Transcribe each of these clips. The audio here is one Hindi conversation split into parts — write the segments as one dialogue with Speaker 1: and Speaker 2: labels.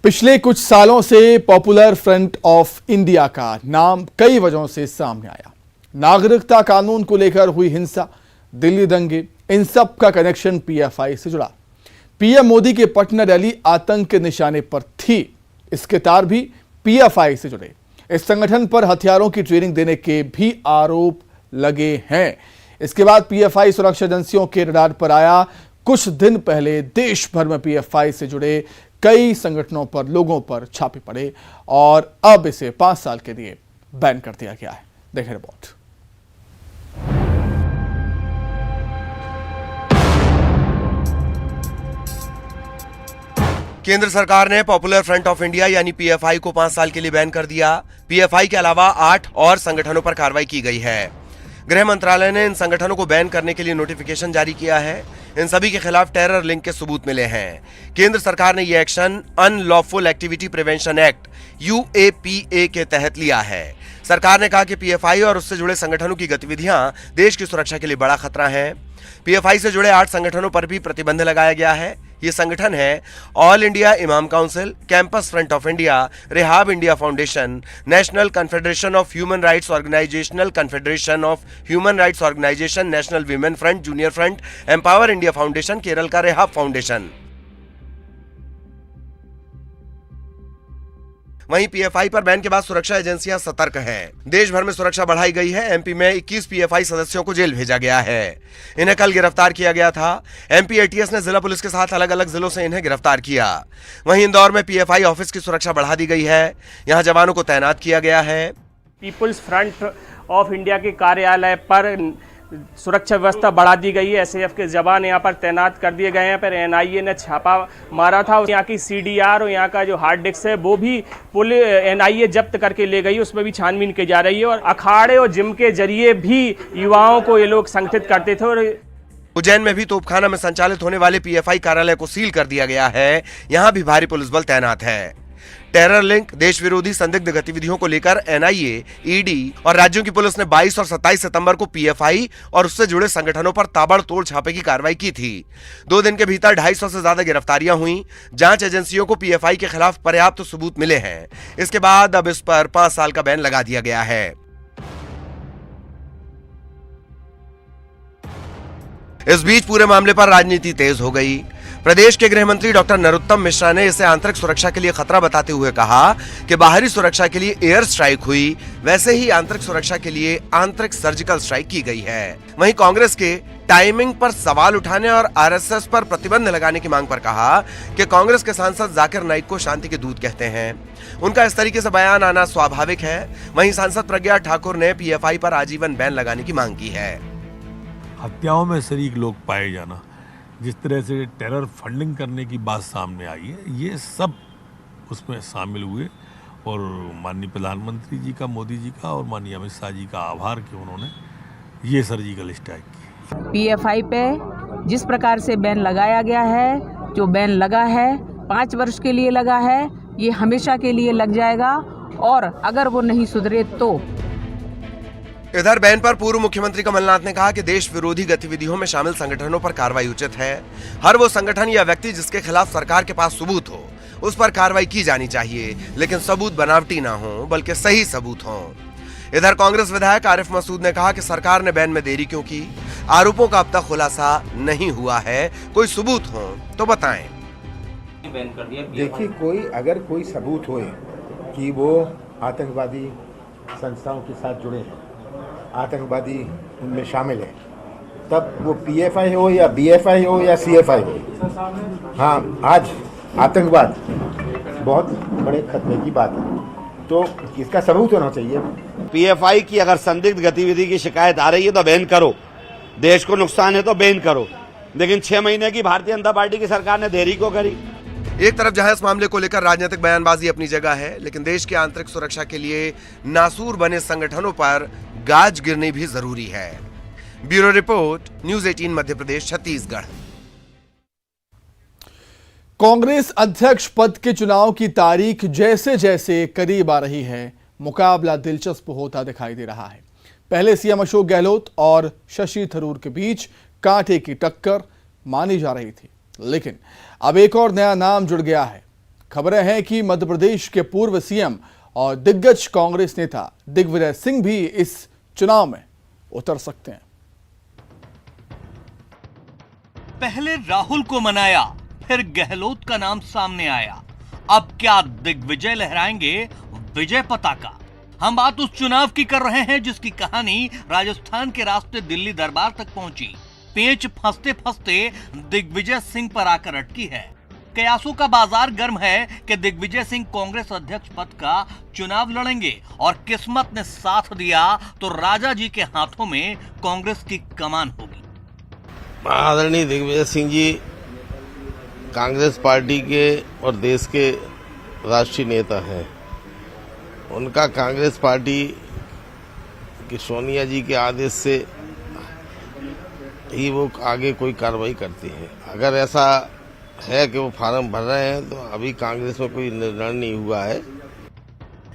Speaker 1: पिछले कुछ सालों से पॉपुलर फ्रंट ऑफ इंडिया का नाम कई वजहों से सामने आया। नागरिकता कानून को लेकर हुई हिंसा, दिल्ली दंगे, इन सब का कनेक्शन पीएफआई से जुड़ा। पीएम मोदी की पटना रैली आतंक के निशाने पर थी, इसके तार भी पीएफआई से जुड़े। इस संगठन पर हथियारों की ट्रेनिंग देने के भी आरोप लगे हैं। इसके बाद पीएफआई सुरक्षा एजेंसियों के रडार पर आया। कुछ दिन पहले देश भर में पीएफआई से जुड़े कई संगठनों पर लोगों पर छापे पड़े और अब इसे 5 साल के लिए बैन कर दिया गया है। देखें रिपोर्ट।
Speaker 2: केंद्र सरकार ने पॉपुलर फ्रंट ऑफ इंडिया यानी पीएफआई को 5 साल के लिए बैन कर दिया। पीएफआई के अलावा 8 और संगठनों पर कार्रवाई की गई है। गृह मंत्रालय ने इन संगठनों को बैन करने के लिए नोटिफिकेशन जारी किया है। इन सभी के खिलाफ टेरर लिंक के सबूत मिले हैं। केंद्र सरकार ने यह action unlawful activity prevention act UAPA के तहत लिया है। सरकार ने कहा कि पीएफआई और उससे जुड़े संगठनों की गतिविधियां देश की सुरक्षा के लिए बड़ा खतरा हैं। पीएफआई से जुड़े 8 संगठनों पर भी प्रतिबंध लगाया गया है। ये संगठन है all India imam council, campus front of India, rehab India foundation, national confederation of human rights organisational confederation of human rights organisation, national women front, junior front, empower India foundation, Kerala का रेहाब फाउंडेशन। वहीं पीएफआई पर बैन के बाद सुरक्षा एजेंसियां सतर्क हैं। देश भर में सुरक्षा बढ़ाई गई है। एमपी में 21 पीएफआई सदस्यों को जेल भेजा गया है। इन्हें कल गिरफ्तार किया गया था। एमपी एटीएस ने जिला पुलिस के साथ अलग अलग जिलों से इन्हें गिरफ्तार किया। वहीं इंदौर में पीएफआई ऑफिस की सुरक्षा बढ़ा दी गई है। यहां जवानों को तैनात किया गया है।
Speaker 3: पीपुल्स फ्रंट ऑफ इंडिया के कार्यालय पर सुरक्षा व्यवस्था बढ़ा दी गई है। एसएएफ के जवान यहाँ पर तैनात कर दिए गए हैं। पर एनआईए ने छापा मारा था। यहाँ की सीडीआर और यहाँ का जो हार्ड डिस्क है वो भी पुलिस एनआईए जब्त करके ले गई। उसमें भी छानबीन की जा रही है। और अखाड़े और जिम के जरिए भी युवाओं को ये लोग संगठित करते थे। और
Speaker 2: उज्जैन में भी तोपखाना में संचालित होने वाले पीएफआई कार्यालय को सील कर दिया गया है। यहाँ भी भारी पुलिस बल तैनात है। टेरर लिंक, देश विरोधी संदिग्ध गतिविधियों को लेकर एनआईए, ईडी और राज्यों की पुलिस ने 22 और 27 सितंबर को पीएफआई और उससे जुड़े संगठनों पर ताबड़तोड़ छापे की कार्रवाई की थी। 2 दिन के भीतर 250 से ज्यादा गिरफ्तारियां हुई। जांच एजेंसियों को पीएफआई के खिलाफ पर्याप्त सबूत मिले हैं। इसके बाद अब इस पर 5 साल का बैन लगा दिया गया है। इस बीच पूरे मामले पर राजनीति तेज हो गई। प्रदेश के गृह मंत्री डॉक्टर नरोत्तम मिश्रा ने इसे आंतरिक सुरक्षा के लिए खतरा बताते हुए कहा कि बाहरी सुरक्षा के लिए एयर स्ट्राइक हुई, वैसे ही आंतरिक सुरक्षा के लिए आंतरिक सर्जिकल स्ट्राइक की गई है। वहीं कांग्रेस के टाइमिंग पर सवाल उठाने और आरएसएस पर प्रतिबंध लगाने की मांग पर कहा कि कांग्रेस के सांसद जाकिर नाइक को शांति के दूत कहते हैं। उनका इस तरीके से बयान आना स्वाभाविक है। वहीं सांसद प्रज्ञा ठाकुर ने पीएफआई पर आजीवन बैन लगाने की मांग की है।
Speaker 4: हत्याओं में शरीक लोग पाए जाना, जिस तरह से टेरर फंडिंग करने की बात सामने आई है, ये सब उसमें शामिल हुए। और माननीय प्रधानमंत्री जी का, मोदी जी का और माननीय अमित शाह जी का आभार कि उन्होंने ये सर्जिकल स्ट्राइक की।
Speaker 5: पीएफआई पे जिस प्रकार से बैन लगाया गया है, जो बैन लगा है 5 वर्ष के लिए लगा है, ये हमेशा के लिए लग जाएगा। और अगर वो नहीं सुधरे तो
Speaker 2: इधर बैन पर पूर्व मुख्यमंत्री कमलनाथ ने कहा कि देश विरोधी गतिविधियों में शामिल संगठनों पर कार्रवाई उचित है। हर वो संगठन या व्यक्ति जिसके खिलाफ सरकार के पास सबूत हो, उस पर कार्रवाई की जानी चाहिए, लेकिन सबूत बनावटी ना हो बल्कि सही सबूत हो। इधर कांग्रेस विधायक आरिफ मसूद ने कहा कि सरकार ने बैन में देरी क्यों की। आरोपों का अब तक खुलासा नहीं हुआ है। कोई सबूत हो तो बताएं।
Speaker 6: देखिए, अगर कोई सबूत हो कि वो आतंकवादी संस्थाओं के साथ जुड़े हैं, आतंकवादी उनमें शामिल है, तब वो पीएफआई हो या बीएफआई हो या सीएफआई हो। हाँ, आज आतंकवाद बहुत बड़े खतरे की बात है, तो इसका सबूत होना चाहिए।
Speaker 7: पीएफआई की अगर संदिग्ध गतिविधि की शिकायत आ रही है तो बैन करो। देश को नुकसान है तो बैन करो। लेकिन 6 महीने की भारतीय जनता पार्टी की सरकार ने देरी को करी।
Speaker 2: एक तरफ जहां इस मामले को लेकर राजनीतिक बयानबाजी अपनी जगह है, लेकिन देश की आंतरिक सुरक्षा के लिए नासूर बने संगठनों पर गाज गिरनी भी जरूरी है। Bureau report, news 18 Madhya Pradesh, Chhattisgarh.
Speaker 1: Congress अध्यक्ष पद के चुनाव की तारीख जैसे जैसे करीब आ रही है, मुकाबला दिलचस्प होता दिखाई दे रहा है। पहले सीएम अशोक गहलोत और शशि थरूर के बीच कांटे की टक्कर मानी जा रही थी, लेकिन अब एक और नया नाम जुड़ गया है। खबरें हैं कि मध्य प्रदेश के पूर्व सीएम और दिग्गज कांग्रेस नेता दिग्विजय सिंह भी इस चुनाव में उतर सकते हैं।
Speaker 8: पहले राहुल को मनाया, फिर गहलोत का नाम सामने आया। अब क्या दिग्विजय लहराएंगे विजय पताका? हम बात उस चुनाव की कर रहे हैं जिसकी कहानी राजस्थान के रास्ते दिल्ली दरबार तक पहुंची। पेंच फंसते फंसते दिग्विजय सिंह पर आकर अटकी है। कयासों का बाजार गर्म है कि दिग्विजय सिंह कांग्रेस अध्यक्ष पद का चुनाव लड़ेंगे और किस्मत ने साथ दिया तो राजा जी के हाथों में कांग्रेस की कमान होगी।
Speaker 9: आदरणीय दिग्विजय सिंह जी कांग्रेस पार्टी के और देश के राष्ट्रीय नेता हैं। उनका कांग्रेस पार्टी की सोनिया जी के आदेश से ही वो आगे कोई कार्रवाई करती है। अगर ऐसा है कि वो फार्म भर रहे हैं तो अभी कांग्रेस में कोई निर्णय नहीं हुआ है।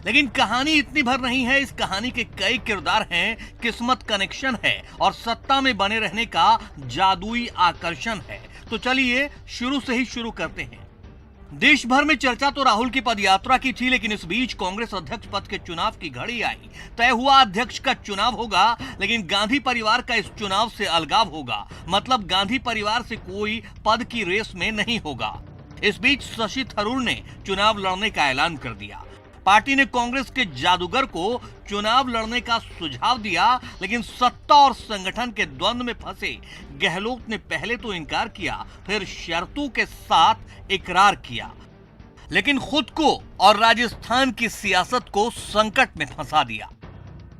Speaker 8: लेकिन कहानी इतनी भर नहीं है। इस कहानी के कई किरदार हैं, किस्मत कनेक्शन है और सत्ता में बने रहने का जादुई आकर्षण है। तो चलिए शुरू से ही शुरू करते हैं। देश भर में चर्चा तो राहुल की पदयात्रा की थी, लेकिन इस बीच कांग्रेस अध्यक्ष पद के चुनाव की घड़ी आई। तय हुआ अध्यक्ष का चुनाव होगा, लेकिन गांधी परिवार का इस चुनाव से अलगाव होगा। मतलब गांधी परिवार से कोई पद की रेस में नहीं होगा। इस बीच शशि थरूर ने चुनाव लड़ने का ऐलान कर दिया। पार्टी ने कांग्रेस के जादूगर को चुनाव लड़ने का सुझाव दिया, लेकिन सत्ता और संगठन के द्वंद में फंसे गहलोत ने पहले तो इनकार किया, फिर शर्तों के साथ इकरार किया, लेकिन खुद को और राजस्थान की सियासत को संकट में फंसा दिया।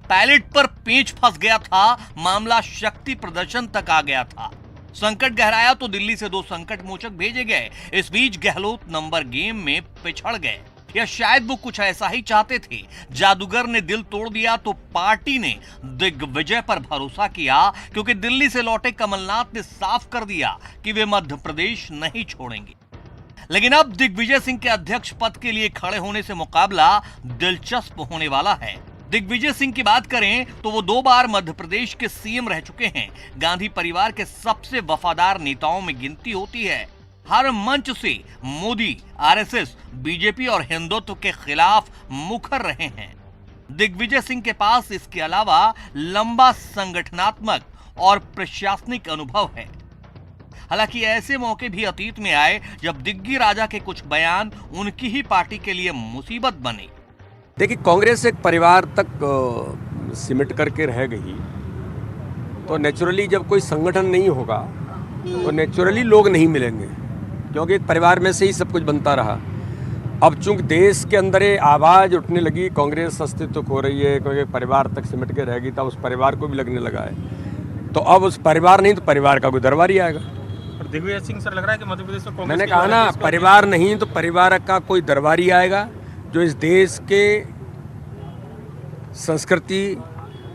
Speaker 8: पायलट पर पेंच फंस गया था, मामला शक्ति प्रदर्शन तक आ गया था। संकट गहराया तो दिल्ली से 2 संकट मोचक भेजे गए। इस बीच गहलोत नंबर गेम में पिछड़ गए, या शायद वो कुछ ऐसा ही चाहते थे। जादूगर ने दिल तोड़ दिया तो पार्टी ने दिग्विजय पर भरोसा किया, क्योंकि दिल्ली से लौटे कमलनाथ ने साफ कर दिया कि वे मध्य प्रदेश नहीं छोड़ेंगे। लेकिन अब दिग्विजय सिंह के अध्यक्ष पद के लिए खड़े होने से मुकाबला दिलचस्प होने वाला है। दिग्विजय सिंह की बात करें तो वो 2 बार मध्य प्रदेश के सीएम रह चुके हैं। गांधी परिवार के सबसे वफादार नेताओं में गिनती होती है। हर मंच से मोदी, आरएसएस, बीजेपी और हिंदुत्व के खिलाफ मुखर रहे हैं। दिग्विजय सिंह के पास इसके अलावा लंबा संगठनात्मक और प्रशासनिक अनुभव है। हालांकि ऐसे मौके भी अतीत में आए जब दिग्गी राजा के कुछ बयान उनकी ही पार्टी के लिए मुसीबत बने।
Speaker 10: देखिए, कांग्रेस एक परिवार तक सिमट करके रह गई तो नेचुरली जब कोई संगठन नहीं होगा तो नेचुरली लोग नहीं मिलेंगे, क्योंकि एक परिवार में से ही सब कुछ बनता रहा। अब चूंकि देश के अंदर ये आवाज़ उठने लगी कांग्रेस अस्तित्व खो रही है, क्योंकि परिवार तक सिमट के रह गई, तब उस परिवार को भी लगने लगा है। तो अब उस परिवार नहीं तो परिवार का कोई दरबारी आएगा।
Speaker 11: दिग्विजय सिंह सर लग रहा है कि मध्य प्रदेश में
Speaker 10: मैंने कहा ना, परिवार नहीं तो परिवार का कोई दरबारी आएगा, जो इस देश के संस्कृति,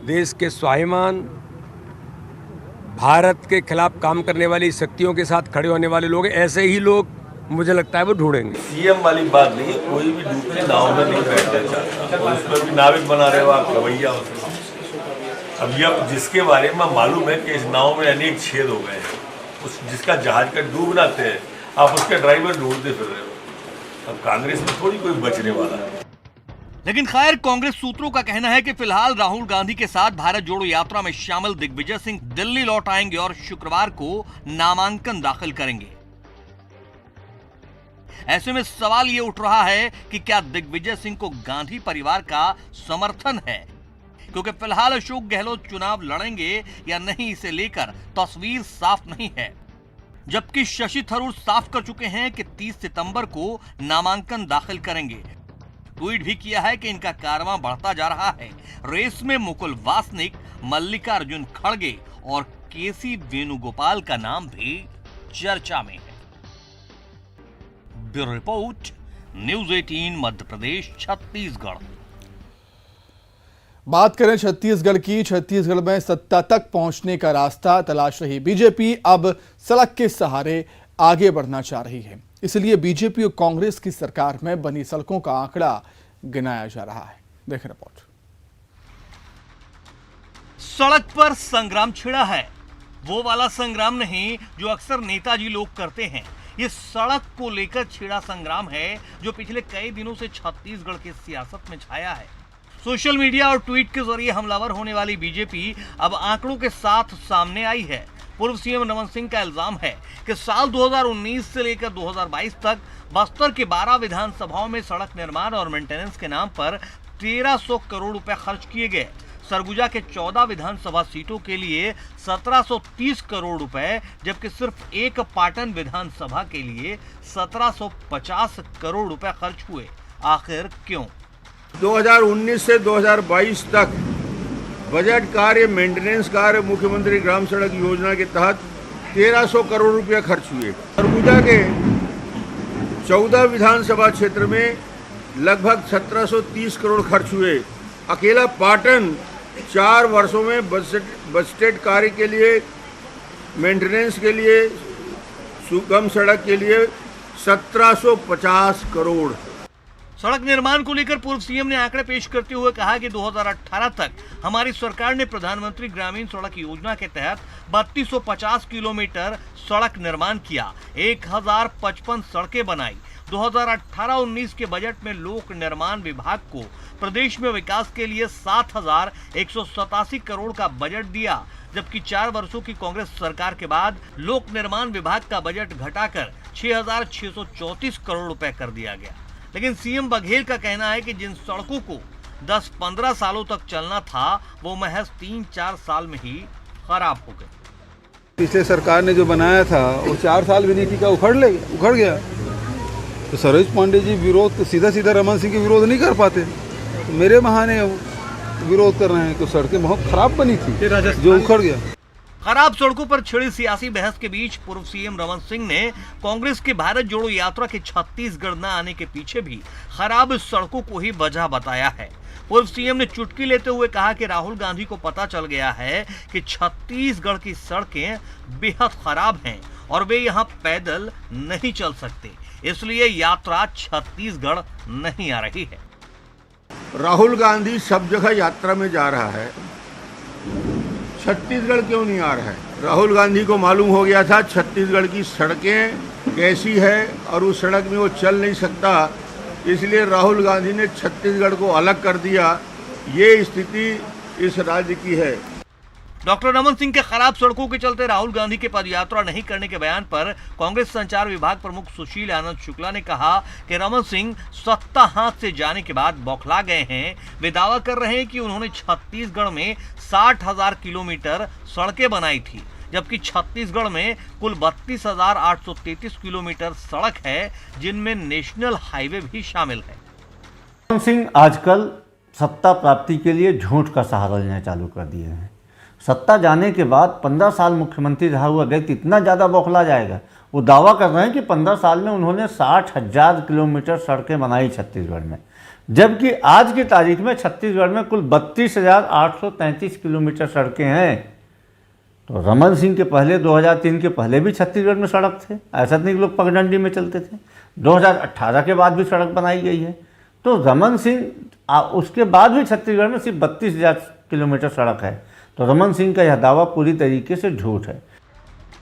Speaker 10: देश के स्वाभिमान, भारत के खिलाफ काम करने वाली शक्तियों के साथ खड़े होने वाले लोग, ऐसे ही लोग मुझे लगता है वो ढूंढेंगे।
Speaker 4: सीएम वाली बात नहीं है, कोई भी डूबते नाव में नहीं बैठना चाहता और उसमें भी नाविक बना रहे हो आप, गवैया हो। अब ये जिसके बारे में मालूम है कि इस नाव में अनेक छेद हो गए हैं, उस जिसका जहाज का डूबना तय है, आप उसके ड्राइवर ढूंढते फिर रहे हो। अब कांग्रेस में थोड़ी कोई बचने वाला है।
Speaker 8: लेकिन खैर, कांग्रेस सूत्रों का कहना है कि फिलहाल राहुल गांधी के साथ भारत जोड़ो यात्रा में शामिल दिग्विजय सिंह दिल्ली लौट आएंगे और शुक्रवार को नामांकन दाखिल करेंगे। ऐसे में सवाल ये उठ रहा है कि क्या दिग्विजय सिंह को गांधी परिवार का समर्थन है, क्योंकि फिलहाल अशोक गहलोत चुनाव लड़ेंगे या नहीं, इसे लेकर तस्वीर साफ नहीं है। जबकि शशि थरूर साफ कर चुके हैं कि 30 सितंबर को नामांकन दाखिल करेंगे। ट्वीट भी किया है कि इनका कारवां बढ़ता जा रहा है। रेस में मुकुल वासनिक, मल्लिकार्जुन खड़गे और केसी वेणुगोपाल का नाम भी चर्चा में है। Bureau report, news 18 Madhya Pradesh, Chhattisgarh.
Speaker 1: बात करें छत्तीसगढ़ की। छत्तीसगढ़ में सत्ता तक पहुंचने का रास्ता तलाश रही बीजेपी अब सड़क के सहारे आगे बढ़ना चाह रही है। इसलिए बीजेपी और कांग्रेस की सरकार में बनी सड़कों का आंकड़ा गिनाया जा रहा है। देखें रिपोर्ट।
Speaker 8: सड़क पर संग्राम छिड़ा है। वो वाला संग्राम नहीं जो अक्सर नेताजी लोग करते हैं। ये सड़क को लेकर छिड़ा संग्राम है जो पिछले कई दिनों से छत्तीसगढ़ की सियासत में छाया है। सोशल मीडिया और ट्वीट के जरिए हमलावर होने वाली बीजेपी अब आंकड़ों के साथ सामने आई है। पूर्व सीएम रमन सिंह का इल्जाम है कि साल 2019 से लेकर 2022 तक बस्तर के 12 विधानसभाओं में सड़क निर्माण और मेंटेनेंस के नाम पर 1300 करोड़ रुपए खर्च किए गए। सरगुजा के 14 विधानसभा सीटों के लिए 1730 करोड़ रुपए, जबकि सिर्फ एक पाटन विधानसभा के लिए 1750 करोड़ रुपए खर्च हुए। आखिर क्यों?
Speaker 6: 2019 से 2022 तक बजट कार्य, मेंटेनेंस कार्य, मुख्यमंत्री ग्राम सड़क योजना के तहत 1300 करोड़ रुपए खर्च हुए। सरगुजा के 14 विधानसभा क्षेत्र में लगभग 1730 करोड़ खर्च हुए। अकेला पाटन 4 वर्षों में बजटेड कार्य के लिए, मेंटेनेंस के लिए, सुगम सड़क के लिए 1750 करोड़।
Speaker 8: सड़क निर्माण को लेकर पूर्व सीएम ने आंकड़े पेश करते हुए कहा कि 2018 तक हमारी सरकार ने प्रधानमंत्री ग्रामीण सड़क योजना के तहत 3250 किलोमीटर सड़क निर्माण किया, 1055 सड़कें बनाई। 2018-19 के बजट में लोक निर्माण विभाग को प्रदेश में विकास के लिए 7187 करोड़ का बजट दिया, जबकि 4 वर्षों की कांग्रेस सरकार के बाद लोक निर्माण विभाग का बजट घटाकर 6634 करोड़ रुपए कर दिया गया। लेकिन सीएम बघेल का कहना है कि जिन सड़कों को 10-15 सालों तक चलना था वो महज 3-4 साल में ही खराब हो गए।
Speaker 12: पिछले सरकार ने जो बनाया था वो 4 साल भी नहीं टिका, उखड़ गया। तो सरोज पांडे जी विरोध सीधा रमन सिंह के विरोध नहीं कर पाते, तो मेरे बहाने विरोध कर रहे हैं। तो सड़कें बहुत खराब बनी थी जो उखड़ गया।
Speaker 8: खराब सड़कों पर छिड़ी सियासी बहस के बीच पूर्व सीएम रमन सिंह ने कांग्रेस के भारत जोड़ो यात्रा के छत्तीसगढ़ न आने के पीछे भी खराब सड़कों को ही वजह बताया है। पूर्व सीएम ने चुटकी लेते हुए कहा कि राहुल गांधी को पता चल गया है कि छत्तीसगढ़ की सड़कें बेहद खराब हैं और वे यहां पैदल नहीं चल सकते, इसलिए यात्रा छत्तीसगढ़ नहीं आ रही है।
Speaker 6: राहुल गांधी सब जगह यात्रा में जा रहा है, छत्तीसगढ़ क्यों नहीं आ रहा है? राहुल गांधी को मालूम हो गया था छत्तीसगढ़ की सड़कें कैसी है और उस सड़क में वो चल नहीं सकता, इसलिए राहुल गांधी ने छत्तीसगढ़ को अलग कर दिया। ये स्थिति इस राज्य की है।
Speaker 8: डॉक्टर रमन सिंह के खराब सड़कों के चलते राहुल गांधी के पदयात्रा नहीं करने के बयान पर कांग्रेस संचार विभाग प्रमुख सुशील आनंद शुक्ला ने कहा कि रमन सिंह सत्ता हाथ से जाने के बाद बौखला गए हैं। वे दावा कर रहे हैं कि उन्होंने छत्तीसगढ़ में 60,000 किलोमीटर सड़कें बनाई थी, जबकि छत्तीसगढ़ में कुल 32,833 किलोमीटर सड़क है, जिनमें नेशनल हाईवे भी शामिल है।
Speaker 13: रमन सिंह आजकल सत्ता प्राप्ति के लिए झूठ का सहारा लेना चालू कर दिए हैं। सत्ता जाने के बाद 15 साल मुख्यमंत्री रहा हुआ व्यक्ति इतना ज़्यादा बौखला जाएगा। वो दावा कर रहे हैं कि 15 साल में उन्होंने 60,000 किलोमीटर सड़कें बनाई छत्तीसगढ़ में, जबकि आज की तारीख में छत्तीसगढ़ में कुल 32,833 किलोमीटर सड़कें हैं। तो रमन सिंह के पहले 2003 के पहले भी छत्तीसगढ़ में सड़क थे, ऐसा नहीं कि लोग पगडंडी में चलते थे। 2018 के बाद भी सड़क बनाई गई है। तो रमन सिंह उसके बाद भी छत्तीसगढ़ में सिर्फ 32,000 किलोमीटर सड़क है। तो रमन सिंह का यह दावा पूरी तरीके से झूठ है।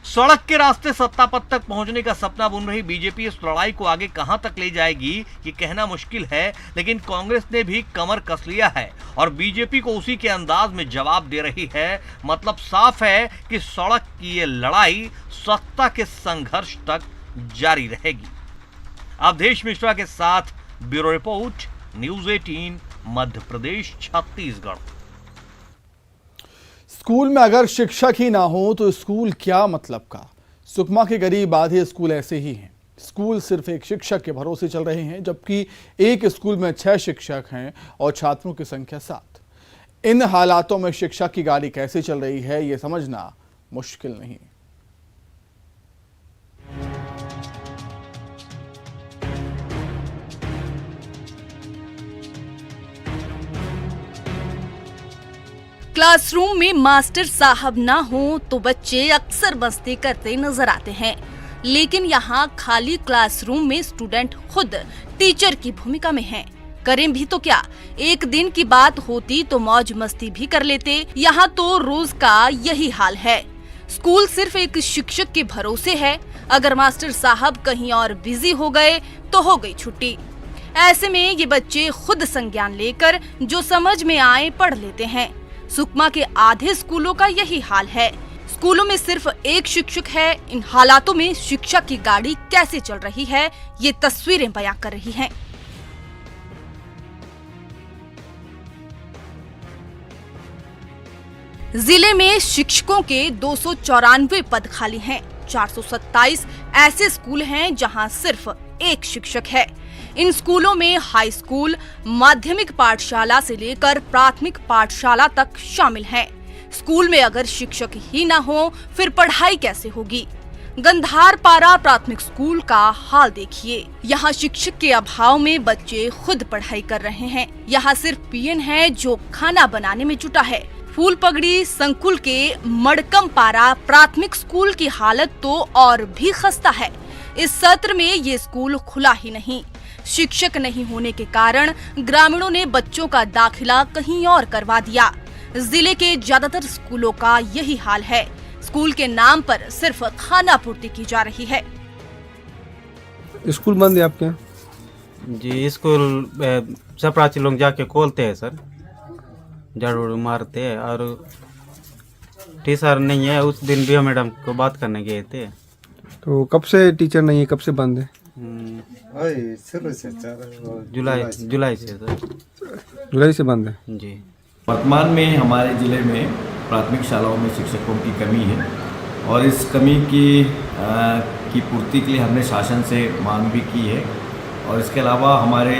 Speaker 8: सड़क के रास्ते सत्ता पद तक पहुंचने का सपना बुन रही बीजेपी इस लड़ाई को आगे कहां तक ले जाएगी ये कहना मुश्किल है, लेकिन कांग्रेस ने भी कमर कस लिया है और बीजेपी को उसी के अंदाज में जवाब दे रही है। मतलब साफ है कि सड़क की ये लड़ाई सत्ता के संघर्ष तक जारी रहेगी। अवधेश मिश्रा के साथ bureau report, news 18 Madhya Pradesh Chhattisgarh.
Speaker 1: School में अगर शिक्षक ही ना हो तो स्कूल क्या मतलब का? सुकमा के करीब आधे स्कूल ऐसे ही हैं। स्कूल सिर्फ एक शिक्षक के भरोसे चल रहे हैं, जबकि एक स्कूल में 6 शिक्षक हैं और छात्रों की संख्या 7। इन हालातों में शिक्षक की गाड़ी कैसे चल रही है ये समझना मुश्किल नहीं।
Speaker 14: क्लासरूम में मास्टर साहब ना हो तो बच्चे अक्सर मस्ती करते नजर आते हैं, लेकिन यहाँ खाली क्लासरूम में स्टूडेंट खुद टीचर की भूमिका में हैं। करें भी तो क्या, एक दिन की बात होती तो मौज मस्ती भी कर लेते, यहाँ तो रोज का यही हाल है। स्कूल सिर्फ एक शिक्षक के भरोसे है। अगर मास्टर साहब कहीं और बिजी हो गए तो हो गई छुट्टी। ऐसे में ये बच्चे खुद संज्ञान लेकर जो समझ में आए पढ़ लेते हैं। सुकमा के आधे स्कूलों का यही हाल है। स्कूलों में सिर्फ एक शिक्षक है। इन हालातों में शिक्षा की गाड़ी कैसे चल रही है, ये तस्वीरें बयां कर रही हैं। जिले में शिक्षकों के 294 पद खाली हैं। 427 ऐसे स्कूल हैं जहां सिर्फ एक शिक्षक है। इन स्कूलों में हाई स्कूल, माध्यमिक पाठशाला से लेकर प्राथमिक पाठशाला तक शामिल हैं। स्कूल में अगर शिक्षक ही ना हो फिर पढ़ाई कैसे होगी। गंधारपारा प्राथमिक स्कूल का हाल देखिए। यहाँ शिक्षक के अभाव में बच्चे खुद पढ़ाई कर रहे हैं। यहाँ सिर्फ पीएन है जो खाना बनाने में जुटा है। फूल पगड़ी संकुल के मड़कम पारा प्राथमिक स्कूल की हालत तो और भी खस्ता है। इस सत्र में ये स्कूल खुला ही नहीं। शिक्षक नहीं होने के कारण ग्रामीणों ने बच्चों का दाखिला कहीं और करवा दिया। जिले के ज्यादातर स्कूलों का यही हाल है। स्कूल के नाम पर सिर्फ खाना पूर्ति की जा रही है।
Speaker 12: स्कूल बंद है आपके?
Speaker 11: जी, स्कूल सब प्राची लोग जाके खोलते हैं सर, झाड़ू मारते हैं। और टीचर नहीं है। उस दिन भी हम मैडम को बात करने गए थे।
Speaker 12: तो कब से टीचर नहीं है, कब से बंद है?
Speaker 11: जुलाई से सर।
Speaker 12: जुलाई से बंद है
Speaker 11: जी।
Speaker 15: वर्तमान में हमारे ज़िले में प्राथमिक शालाओं में शिक्षकों की कमी है और इस कमी की पूर्ति के लिए हमने शासन से मांग भी की है। और इसके अलावा हमारे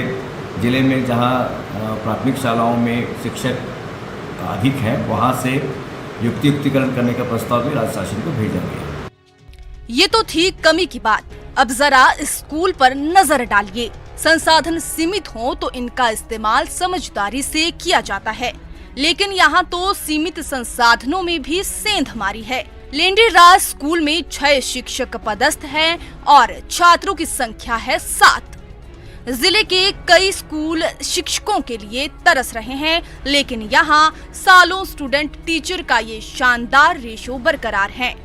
Speaker 15: ज़िले में जहां प्राथमिक शालाओं में शिक्षक अधिक हैं वहां से युक्तिकरण करने का प्रस्ताव भी राज्य शासन को भेजा गया।
Speaker 14: ये तो थी कमी की बात। अब जरा स्कूल पर नजर डालिए। संसाधन सीमित हो तो इनका इस्तेमाल समझदारी से किया जाता है, लेकिन यहाँ तो सीमित संसाधनों में भी सेंध मारी है। लेंडीराज स्कूल में 6 शिक्षक पदस्थ हैं और छात्रों की संख्या है 7। जिले के कई स्कूल शिक्षकों के लिए तरस रहे हैं, लेकिन यहाँ सालों स्टूडेंट टीचर का ये शानदार रेशो बरकरार है।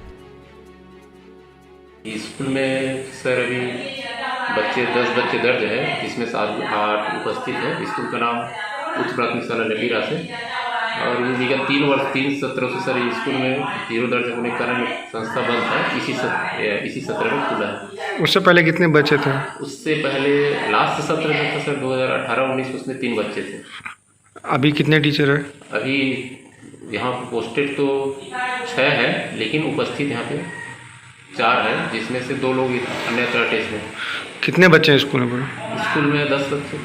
Speaker 16: स्कूल में सर अभी 10 बच्चे दर्ज है, जिसमें 8 उपस्थित है। स्कूल का नाम उच्च प्राथमिक शाला लेंडीराज है और विगत 3 सत्रों से सर स्कूल में 0 दर्ज होने के कारण संस्था बंद था। इसी सत्र में खुला है।
Speaker 12: उससे पहले कितने बच्चे थे?
Speaker 16: उससे पहले लास्ट सत्र में था सर 2018-19 उसमें 3 बच्चे थे।
Speaker 12: अभी कितने टीचर है?
Speaker 16: अभी यहाँ पोस्टेड तो 6 है, लेकिन उपस्थित यहाँ पे 4 है, जिसमें से 2 लोग अन्यत्र टेस्ट में।
Speaker 12: कितने बच्चे हैं स्कूल में?
Speaker 16: स्कूल में 10 बच्चे।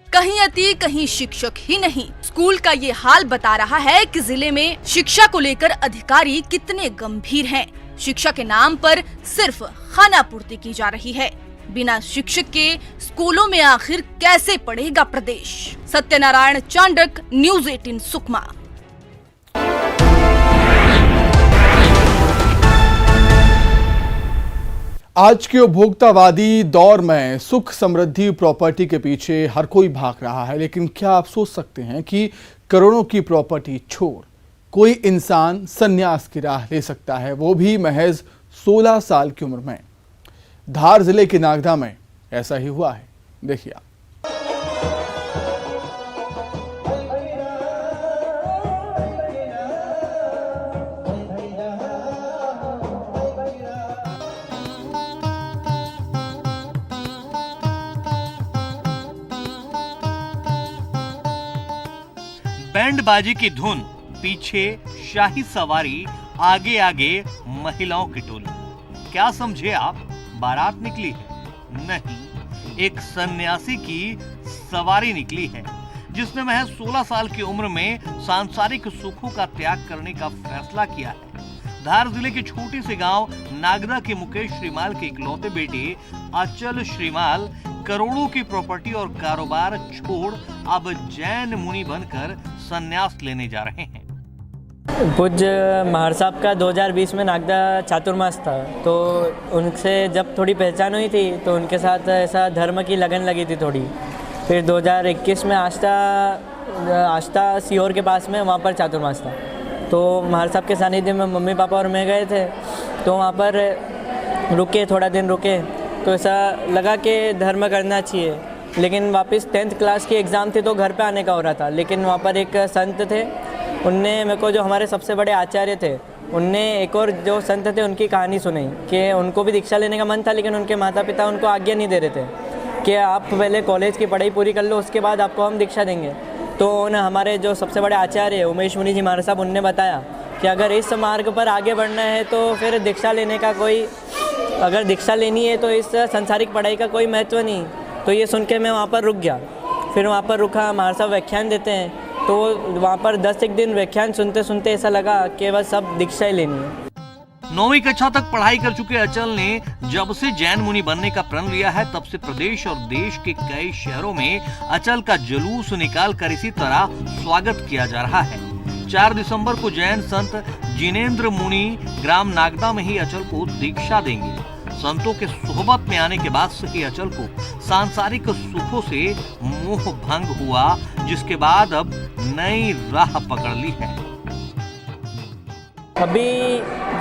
Speaker 14: कहीं अति कहीं शिक्षक ही नहीं। स्कूल का ये हाल बता रहा है कि जिले में शिक्षा को लेकर अधिकारी कितने गंभीर हैं। शिक्षा के नाम पर सिर्फ खाना पूर्ति की जा रही है। बिना शिक्षक के स्कूलों में आखिर कैसे पढ़ेगा प्रदेश। सत्यनारायण चांडक, न्यूज़ 18 सुकमा।
Speaker 1: आज के उपभोक्तावादी दौर में सुख समृद्धि प्रॉपर्टी के पीछे हर कोई भाग रहा है, लेकिन क्या आप सोच सकते हैं कि करोड़ों की प्रॉपर्टी छोड़ कोई इंसान संन्यास की राह ले सकता है, वो भी महज 16 साल की उम्र में। धार जिले के नागदा में ऐसा ही हुआ है, देखिए आप।
Speaker 8: बैंड बाजी की धुन, पीछे शाही सवारी, आगे आगे महिलाओं की टोली। क्या समझे आप, बारात निकली है? नहीं, एक सन्यासी की सवारी निकली है, जिसने महज 16 साल की उम्र में सांसारिक सुखों का त्याग करने का फैसला किया है। धार जिले के छोटे से गांव नागदा के मुकेश श्रीमाल के इकलौते बेटे अचल श्रीमाल करोड़ों की प्रॉपर्टी और कारोबार छोड़ अब जैन मुनि बनकर संन्यास लेने जा रहे हैं।
Speaker 17: पूज्य महार साहब का 2020 में नागदा चातुर्मास था, तो उनसे जब थोड़ी पहचान हुई थी तो उनके साथ ऐसा धर्म की लगन लगी थी थोड़ी। फिर 2021 में आस्था सीहोर के पास में वहाँ पर चातुर्मास था, तो महार साहब के सानिध्य में मम्मी पापा और मैं गए थे, तो वहाँ पर रुके, थोड़ा दिन रुके, तो ऐसा लगा कि धर्म करना चाहिए। लेकिन वापस 10th क्लास की एग्ज़ाम थी तो घर पे आने का हो रहा था, लेकिन वहाँ पर एक संत थे, उनने मेरे को, जो हमारे सबसे बड़े आचार्य थे, उनने एक और जो संत थे उनकी कहानी सुनाई कि उनको भी दीक्षा लेने का मन था, लेकिन उनके माता पिता उनको आज्ञा नहीं दे रहे थे कि आप पहले कॉलेज की पढ़ाई पूरी कर लो, उसके बाद आपको हम दीक्षा देंगे। तो उन्हें हमारे जो सबसे बड़े आचार्य उमेश मुनि जी महाराज साहब, उनने बताया कि अगर इस मार्ग पर आगे बढ़ना है तो फिर दीक्षा लेने का कोई, अगर दीक्षा लेनी है तो इस संसारिक पढ़ाई का कोई महत्व नहीं। तो ये सुन के मैं वहाँ पर रुक गया। फिर वहाँ पर रुका, महाराज साहब व्याख्यान देते हैं, तो वहाँ पर 10 दिन व्याख्यान सुनते सुनते ऐसा लगा कि बस अब दीक्षा ही लेनी है।
Speaker 8: 9वीं कक्षा तक पढ़ाई कर चुके अचल ने जब से जैन मुनि बनने का प्रण लिया है, तब से प्रदेश और देश के कई शहरों में अचल का जुलूस निकाल कर इसी तरह स्वागत किया जा रहा है। 4 दिसंबर को जैन संत जिनेंद्र मुनि ग्राम नागदा में ही अचल को दीक्षा देंगे। संतों के सोहबत में आने के बाद से ही अचल को सांसारिक सुखों से मोह भंग हुआ, जिसके बाद अब नई राह पकड़ ली है।
Speaker 17: अभी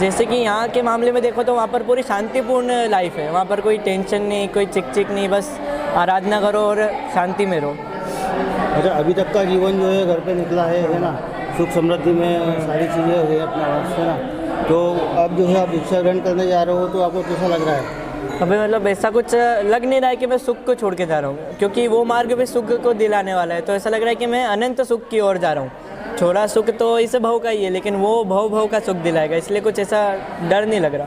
Speaker 17: जैसे कि यहाँ के मामले में देखो तो वहाँ पर पूरी शांतिपूर्ण लाइफ है, वहाँ पर कोई टेंशन नहीं, कोई चिक नहीं, बस आराधना करो और शांति में रहो।
Speaker 18: अच्छा, अभी तक का जीवन जो है घर पे निकला है ना, सुख समृद्धि में सारी चीज़ें हुई अपना वास है ना, तो अब जो है आप दीक्षा ग्रहण करने जा रहे हो तो आपको कैसा लग रहा है?
Speaker 17: अभी मतलब ऐसा कुछ लग नहीं रहा है कि मैं सुख को छोड़ के जा रहा हूँ, क्योंकि वो मार्ग भी सुख को दिलाने वाला है। तो ऐसा लग रहा है कि मैं अनंत सुख की ओर जा रहा हूँ। छोड़ा सुख तो इस भव का ही है, लेकिन वो भव का सुख दिलाएगा, इसलिए कुछ ऐसा डर नहीं लग रहा।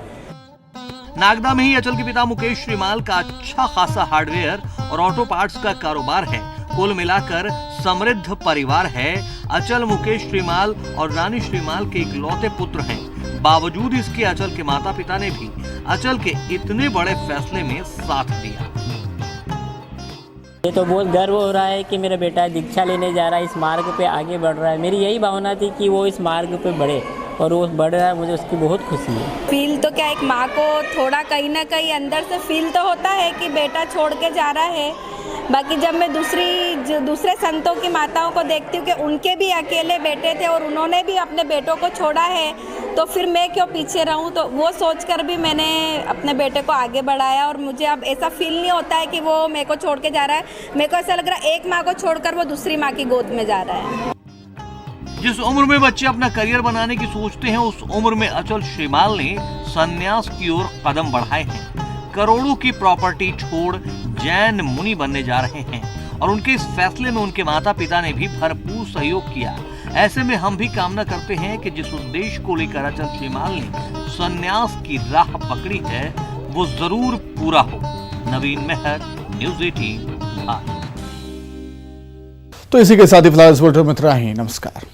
Speaker 8: नागदा में ही अचल के पिता मुकेश श्रीमाल का अच्छा खासा हार्डवेयर और ऑटो पार्ट्स का कारोबार है। कुल मिलाकर समृद्ध परिवार है। अचल मुकेश श्रीमाल और रानी श्रीमाल के इकलौते पुत्र हैं। बावजूद इसके अचल के माता पिता ने भी अचल के इतने बड़े फैसले में साथ दिया।
Speaker 17: ये तो बहुत गर्व हो रहा है कि मेरा बेटा दीक्षा लेने जा रहा है, इस मार्ग पे आगे बढ़ रहा है। मेरी यही भावना थी कि वो इस मार्ग पे बढ़े, और वो बढ़ रहा है, मुझे उसकी बहुत खुशी है।
Speaker 19: फील तो क्या, एक माँ को थोड़ा कहीं ना कहीं अंदर से फील तो होता है कि बेटा छोड़ के जा रहा है। बाकी जब मैं दूसरे संतों की माताओं को देखती हूँ कि उनके भी अकेले बेटे थे और उन्होंने भी अपने बेटों को छोड़ा है, तो फिर मैं क्यों पीछे रहूँ। तो वो सोचकर भी मैंने अपने बेटे को आगे बढ़ाया, और मुझे अब ऐसा फील नहीं होता है कि वो मेरे को छोड़ के जा रहा है। मेरे को ऐसा लग रहा है एक माँ को छोड़कर वो दूसरी माँ की गोद में जा रहा है।
Speaker 8: जिस उम्र में बच्चे अपना करियर बनाने की सोचते हैं, उस उम्र में अचल श्रीमाल ने संन्यास की ओर कदम बढ़ाए हैं। करोड़ों की प्रॉपर्टी छोड़ जैन मुनि बनने जा रहे हैं, और उनके इस फैसले में उनके माता पिता ने भी भरपूर सहयोग किया। ऐसे में हम भी कामना करते हैं कि जिस उद्देश्य को लेकर अचल श्रीमाल ने संन्यास की राह पकड़ी है, वो जरूर पूरा हो। नवीन मेहर, न्यूज़ 18 भारत।
Speaker 1: तो इसी के साथ ही फिलहाल इस बुलेटिन में इतना ही। नमस्कार।